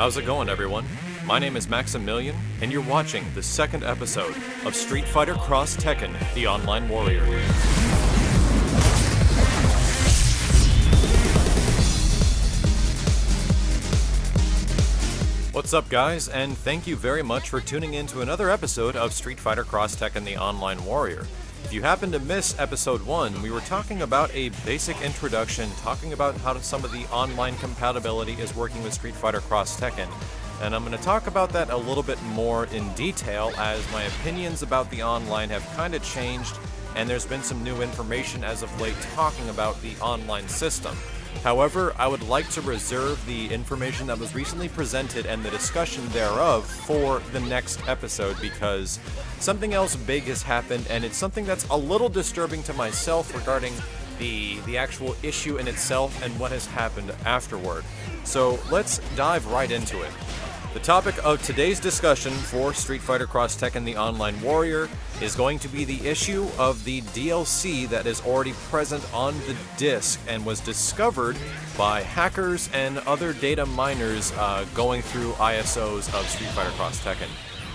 How's it going, everyone? My name is Maximilian, and you're watching the second episode of Street Fighter X Tekken, the Online Warrior. What's up, guys, and thank you very much for tuning in to another episode of Street Fighter X Tekken, the Online Warrior. If you happen to miss episode 1, we were talking about a basic introduction, talking about how some of the online compatibility is working with Street Fighter X Tekken, and I'm going to talk about that a little bit more in detail as my opinions about the online have kind of changed, and there's been some new information as of late talking about the online system. However, I would like to reserve the information that was recently presented and the discussion thereof for the next episode because something else big has happened, and it's something that's a little disturbing to myself regarding the actual issue in itself and what has happened afterward. So let's dive right into it. The topic of today's discussion for Street Fighter X Tekken the Online Warrior is going to be the issue of the DLC that is already present on the disc and was discovered by hackers and other data miners going through ISOs of Street Fighter X Tekken.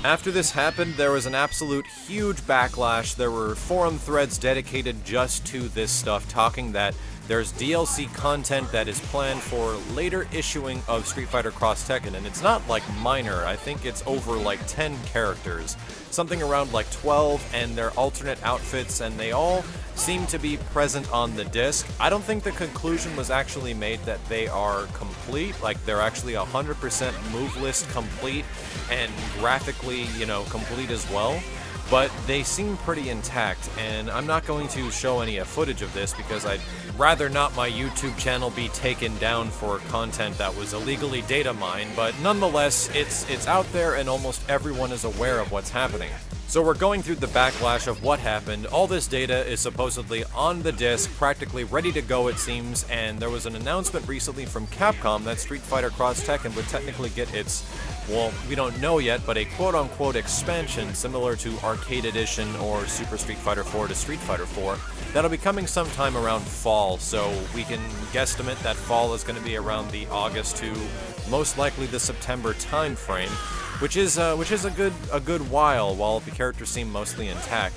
After this happened, there was an absolute huge backlash. There were forum threads dedicated just to this stuff, talking that there's DLC content that is planned for later issuing of Street Fighter X Tekken, and it's not like minor. I think it's over like 10 characters, something around like 12, and their alternate outfits, and they all seem to be present on the disc. I don't think the conclusion was actually made that they are complete, like they're actually 100% move list complete and graphically, complete as well. But they seem pretty intact, and I'm not going to show any footage of this because I'd rather not my YouTube channel be taken down for content that was illegally data mined, but nonetheless, it's out there and almost everyone is aware of what's happening. So we're going through the backlash of what happened. All this data is supposedly on the disc, practically ready to go it seems, and there was an announcement recently from Capcom that Street Fighter X Tekken would technically get its, well, we don't know yet, but a quote-unquote expansion similar to Arcade Edition or Super Street Fighter 4 to Street Fighter 4 that'll be coming sometime around fall, so we can guesstimate that fall is going to be around the August to most likely the September time frame. Which is a good while the characters seem mostly intact.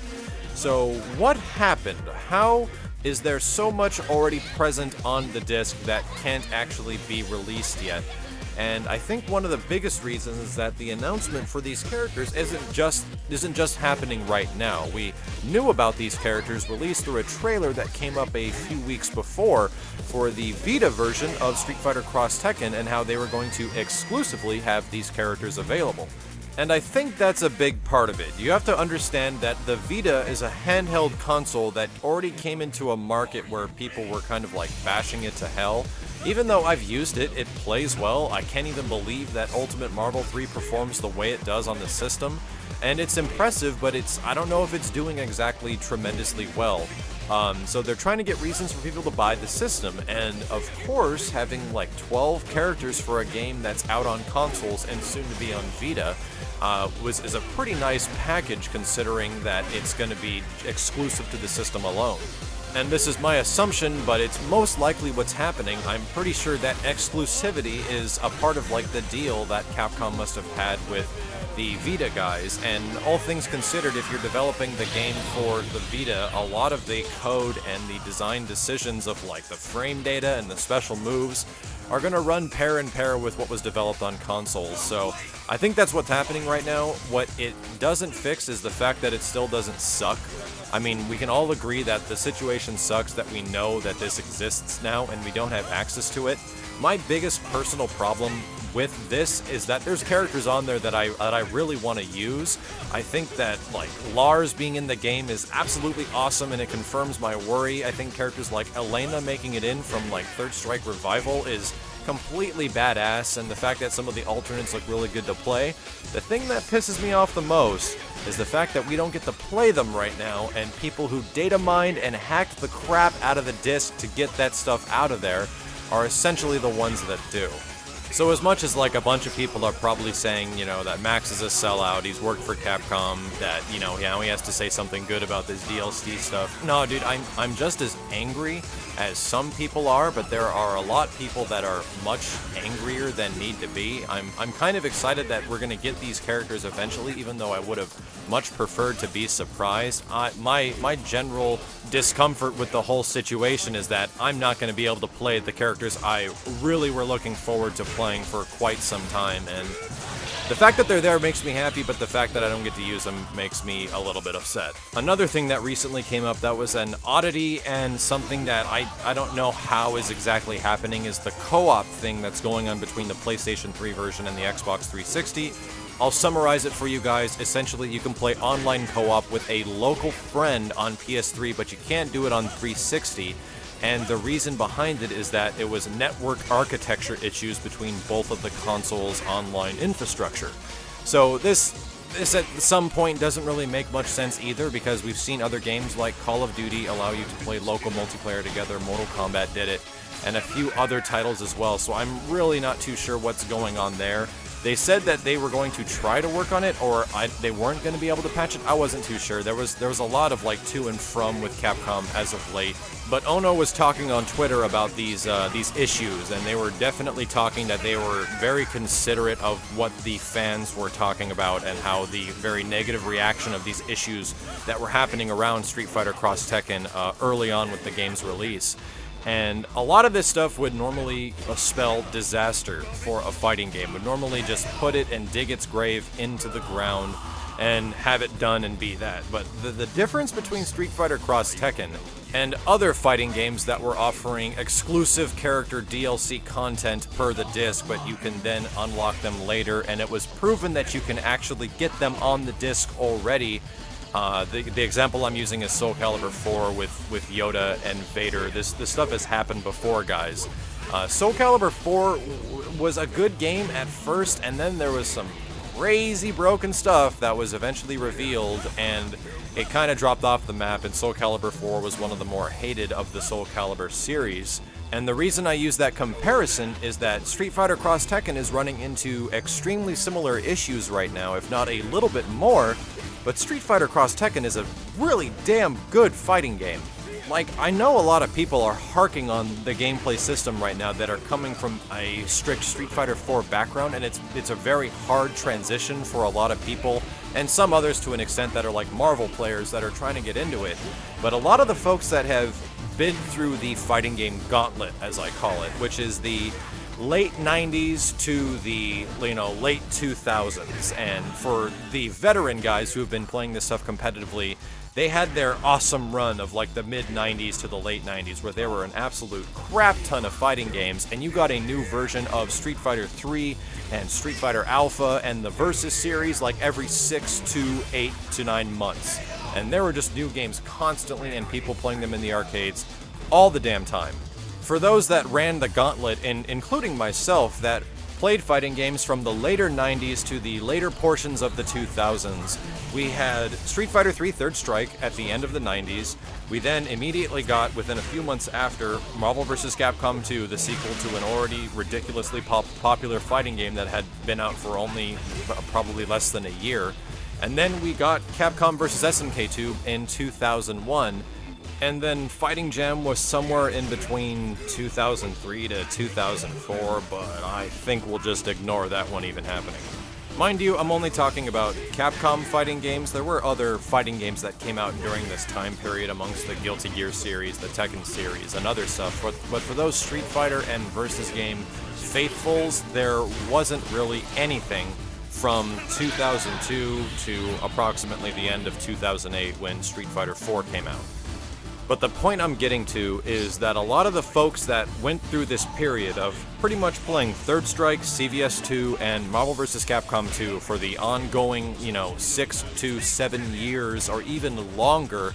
So what happened? How is there so much already present on the disc that can't actually be released yet? And I think one of the biggest reasons is that the announcement for these characters isn't just happening right now. We knew about these characters released through a trailer that came up a few weeks before for the Vita version of Street Fighter X Tekken and how they were going to exclusively have these characters available. And I think that's a big part of it. You have to understand that the Vita is a handheld console that already came into a market where people were kind of like bashing it to hell. Even though I've used it, it plays well. I can't even believe that Ultimate Marvel 3 performs the way it does on the system. And it's impressive, but I don't know if it's doing exactly tremendously well. So they're trying to get reasons for people to buy the system, and of course, having like 12 characters for a game that's out on consoles and soon to be on Vita is a pretty nice package considering that it's going to be exclusive to the system alone. And this is my assumption, but it's most likely what's happening. I'm pretty sure that exclusivity is a part of like the deal that Capcom must have had with the Vita guys, and all things considered, if you're developing the game for the Vita, a lot of the code and the design decisions of like the frame data and the special moves are going to run pair in pair with what was developed on consoles. So I think that's what's happening right now. What it doesn't fix is the fact that it still doesn't suck. I mean, we can all agree that the situation sucks, that we know that this exists now and we don't have access to it. My biggest personal problem with this is that there's characters on there that I really want to use. I think that like Lars being in the game is absolutely awesome and it confirms my worry. I think characters like Elena making it in from like Third Strike Revival is completely badass, and the fact that some of the alternates look really good to play. The thing that pisses me off the most is the fact that we don't get to play them right now, and people who data mined and hacked the crap out of the disc to get that stuff out of there are essentially the ones that do. So as much as like a bunch of people are probably saying, you know, that Max is a sellout, he's worked for Capcom, that, you know, he has to say something good about this DLC stuff. No, dude, I'm just as angry as some people are, but there are a lot of people that are much angrier than need to be. I'm kind of excited that we're gonna get these characters eventually, even though I would have much preferred to be surprised. My general discomfort with the whole situation is that I'm not going to be able to play the characters I really were looking forward to playing for quite some time, and the fact that they're there makes me happy, but the fact that I don't get to use them makes me a little bit upset. Another thing that recently came up that was an oddity and something that I don't know how is exactly happening is the co-op thing that's going on between the PlayStation 3 version and the Xbox 360. I'll summarize it for you guys. Essentially, you can play online co-op with a local friend on PS3, but you can't do it on 360. And the reason behind it is that it was network architecture issues between both of the consoles' online infrastructure. So this at some point doesn't really make much sense either, because we've seen other games like Call of Duty allow you to play local multiplayer together, Mortal Kombat did it, and a few other titles as well. So I'm really not too sure what's going on there. They said that they were going to try to work on it, or they weren't going to be able to patch it. I wasn't too sure. There was a lot of like to and from with Capcom as of late. But Ono was talking on Twitter about these issues, and they were definitely talking that they were very considerate of what the fans were talking about and how the very negative reaction of these issues that were happening around Street Fighter X Tekken early on with the game's release. And a lot of this stuff would normally spell disaster for a fighting game, would normally just put it and dig its grave into the ground and have it done and be that. But the difference between Street Fighter X Tekken and other fighting games that were offering exclusive character DLC content per the disc, but you can then unlock them later, and it was proven that you can actually get them on the disc already. The example I'm using is Soul Calibur 4 with Yoda and Vader. This stuff has happened before, guys. Soul Calibur 4 was a good game at first, and then there was some crazy broken stuff that was eventually revealed, and it kind of dropped off the map, and Soul Calibur 4 was one of the more hated of the Soul Calibur series. And the reason I use that comparison is that Street Fighter X Tekken is running into extremely similar issues right now, if not a little bit more. But Street Fighter X Tekken is a really damn good fighting game. Like, I know a lot of people are harking on the gameplay system right now that are coming from a strict Street Fighter 4 background, and it's a very hard transition for a lot of people, and some others to an extent that are like Marvel players that are trying to get into it. But a lot of the folks that have been through the fighting game gauntlet, as I call it, which is the late 90s to the late 2000s, and for the veteran guys who have been playing this stuff competitively, they had their awesome run of like the mid 90s to the late 90s where there were an absolute crap ton of fighting games, and you got a new version of Street Fighter 3 and Street Fighter Alpha and the Versus series like every 6 to 8 to 9 months, and there were just new games constantly and people playing them in the arcades all the damn time. For those that ran the gauntlet, and including myself, that played fighting games from the later 90s to the later portions of the 2000s, we had Street Fighter 3 Third Strike at the end of the 90s. We then immediately got, within a few months after, Marvel vs. Capcom 2, the sequel to an already ridiculously popular fighting game that had been out for only probably less than a year. And then we got Capcom vs. SNK 2 in 2001. And then Fighting Jam was somewhere in between 2003 to 2004, but I think we'll just ignore that one even happening. Mind you, I'm only talking about Capcom fighting games. There were other fighting games that came out during this time period amongst the Guilty Gear series, the Tekken series, and other stuff. But for those Street Fighter and Versus game faithfuls, there wasn't really anything from 2002 to approximately the end of 2008 when Street Fighter 4 came out. But the point I'm getting to is that a lot of the folks that went through this period of pretty much playing Third Strike, CVS2, and Marvel vs. Capcom 2 for the ongoing, 6 to 7 years or even longer,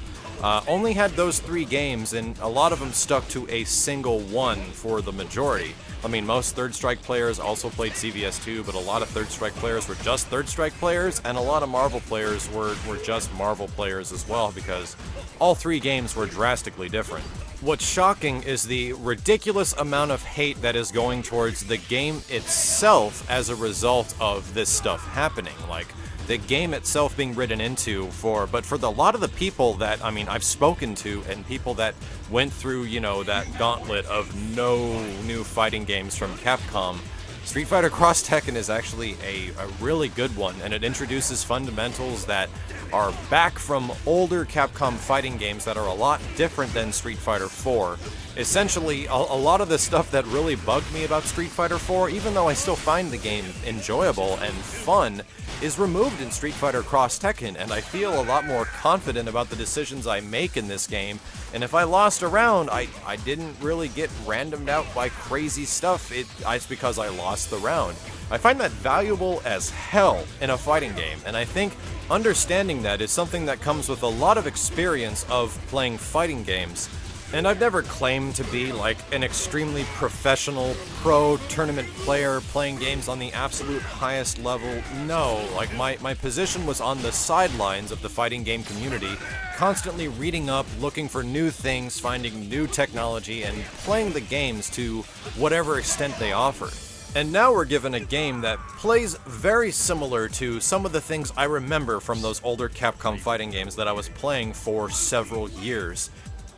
only had those 3 games, and a lot of them stuck to a single one for the majority. I mean, most Third Strike players also played CVS2, but a lot of Third Strike players were just Third Strike players, and a lot of Marvel players were just Marvel players as well, because all three games were drastically different. What's shocking is the ridiculous amount of hate that is going towards the game itself as a result of this stuff happening. Like, the game itself being written into but for a lot of the people that, I mean, I've spoken to, and people that went through, you know, that gauntlet of no new fighting games from Capcom, Street Fighter X Tekken is actually a really good one, and it introduces fundamentals that are back from older Capcom fighting games that are a lot different than Street Fighter IV. Essentially, a lot of the stuff that really bugged me about Street Fighter IV, even though I still find the game enjoyable and fun, is removed in Street Fighter X Tekken, and I feel a lot more confident about the decisions I make in this game. And if I lost a round, I didn't really get randomed out by crazy stuff. It's because I lost the round. I find that valuable as hell in a fighting game, and I think understanding that is something that comes with a lot of experience of playing fighting games. And I've never claimed to be like an extremely professional pro tournament player playing games on the absolute highest level. No, like my position was on the sidelines of the fighting game community, constantly reading up, looking for new things, finding new technology, and playing the games to whatever extent they offered. And now we're given a game that plays very similar to some of the things I remember from those older Capcom fighting games that I was playing for several years.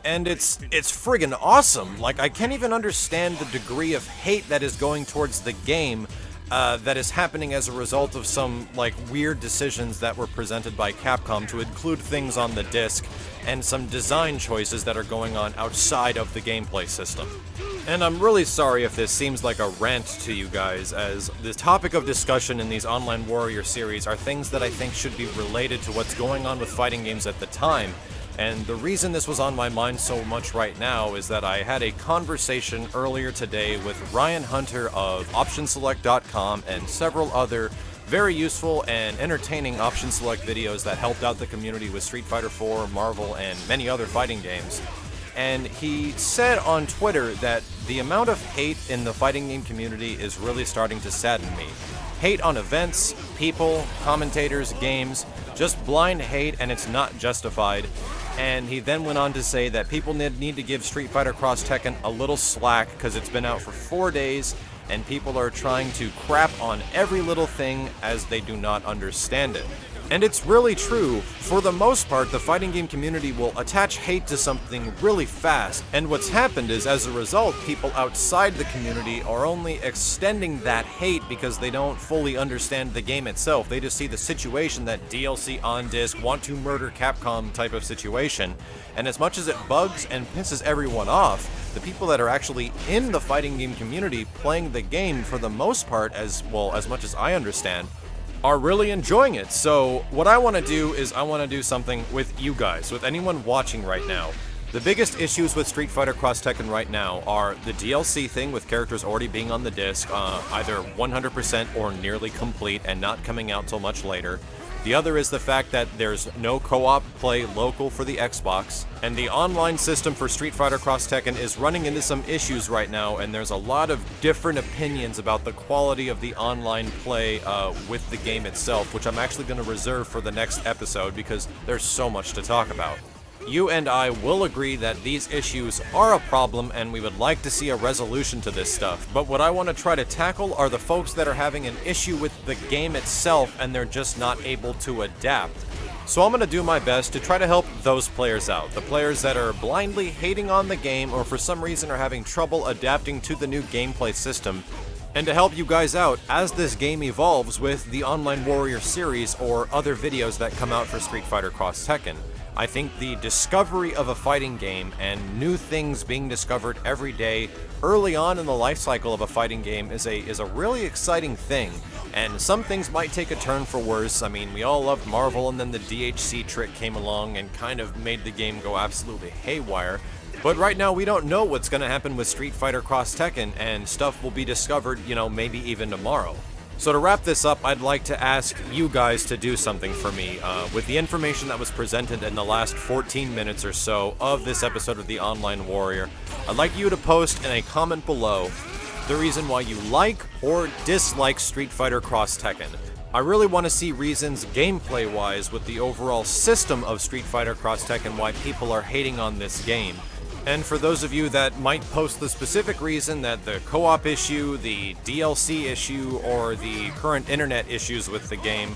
And it's friggin' awesome. Like, I can't even understand the degree of hate that is going towards the game that is happening as a result of some, like, weird decisions that were presented by Capcom to include things on the disc and some design choices that are going on outside of the gameplay system. And I'm really sorry if this seems like a rant to you guys, as the topic of discussion in these Online Warrior series are things that I think should be related to what's going on with fighting games at the time. And the reason this was on my mind so much right now is that I had a conversation earlier today with Ryan Hunter of OptionSelect.com and several other very useful and entertaining Option Select videos that helped out the community with Street Fighter IV, Marvel, and many other fighting games. And he said on Twitter that the amount of hate in the fighting game community is really starting to sadden me. Hate on events, people, commentators, games, just blind hate, and it's not justified. And he then went on to say that people need to give Street Fighter X Tekken a little slack because it's been out for 4 days, and people are trying to crap on every little thing as they do not understand it. And it's really true. For the most part, the fighting game community will attach hate to something really fast, and what's happened is, as a result, people outside the community are only extending that hate because they don't fully understand the game itself. They just see the situation, that DLC on disc, want to murder Capcom type of situation, and as much as it bugs and pisses everyone off, the people that are actually in the fighting game community playing the game, for the most part, as much as I understand, are really enjoying it. So what I want to do is I want to do something with you guys, with anyone watching right now. The biggest issues with Street Fighter X Tekken right now are the DLC thing with characters already being on the disc, either 100% or nearly complete and not coming out till much later. The other is the fact that there's no co-op play local for the Xbox, and the online system for Street Fighter X Tekken is running into some issues right now, and there's a lot of different opinions about the quality of the online play with the game itself, which I'm actually going to reserve for the next episode because there's so much to talk about. You and I will agree that these issues are a problem and we would like to see a resolution to this stuff, but what I want to try to tackle are the folks that are having an issue with the game itself and they're just not able to adapt. So I'm going to do my best to try to help those players out, the players that are blindly hating on the game or for some reason are having trouble adapting to the new gameplay system, and to help you guys out as this game evolves with the Online Warrior series or other videos that come out for Street Fighter X Tekken. I think the discovery of a fighting game and new things being discovered every day early on in the life cycle of a fighting game is a really exciting thing. And some things might take a turn for worse. I mean, we all loved Marvel, and then the DHC trick came along and kind of made the game go absolutely haywire. But right now we don't know what's going to happen with Street Fighter X Tekken, and stuff will be discovered, maybe even tomorrow. So to wrap this up, I'd like to ask you guys to do something for me. With the information that was presented in the last 14 minutes or so of this episode of The Online Warrior, I'd like you to post in a comment below the reason why you like or dislike Street Fighter X Tekken. I really want to see reasons gameplay-wise with the overall system of Street Fighter X Tekken why people are hating on this game. And for those of you that might post the specific reason that the co-op issue, the DLC issue, or the current internet issues with the game,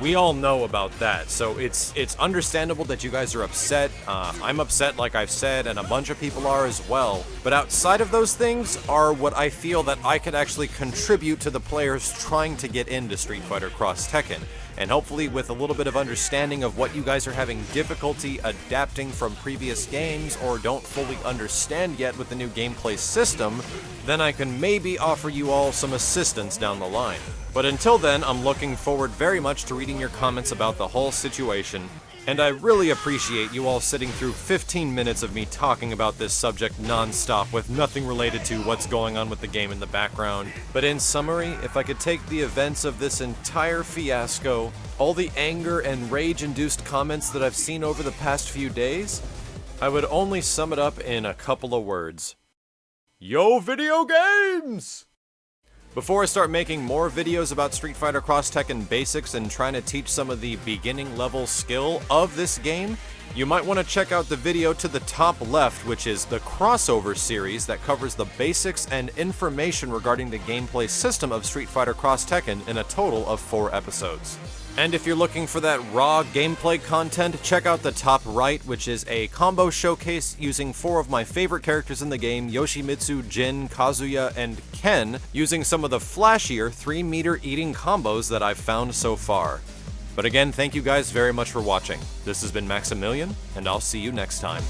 we all know about that. So it's understandable that you guys are upset. I'm upset, like I've said, and a bunch of people are as well. But outside of those things are what I feel that I could actually contribute to the players trying to get into Street Fighter X Tekken. And hopefully with a little bit of understanding of what you guys are having difficulty adapting from previous games or don't fully understand yet with the new gameplay system, then I can maybe offer you all some assistance down the line. But until then, I'm looking forward very much to reading your comments about the whole situation, and I really appreciate you all sitting through 15 minutes of me talking about this subject non-stop with nothing related to what's going on with the game in the background. But in summary, if I could take the events of this entire fiasco, all the anger and rage-induced comments that I've seen over the past few days, I would only sum it up in a couple of words. Yo, video games! Before I start making more videos about Street Fighter X Tekken basics and trying to teach some of the beginning level skill of this game, you might want to check out the video to the top left, which is the crossover series that covers the basics and information regarding the gameplay system of Street Fighter X Tekken in a total of 4 episodes. And if you're looking for that raw gameplay content, check out the top right, which is a combo showcase using 4 of my favorite characters in the game, Yoshimitsu, Jin, Kazuya, and Ken, using some of the flashier 3-meter eating combos that I've found so far. But again, thank you guys very much for watching. This has been Maximilian, and I'll see you next time.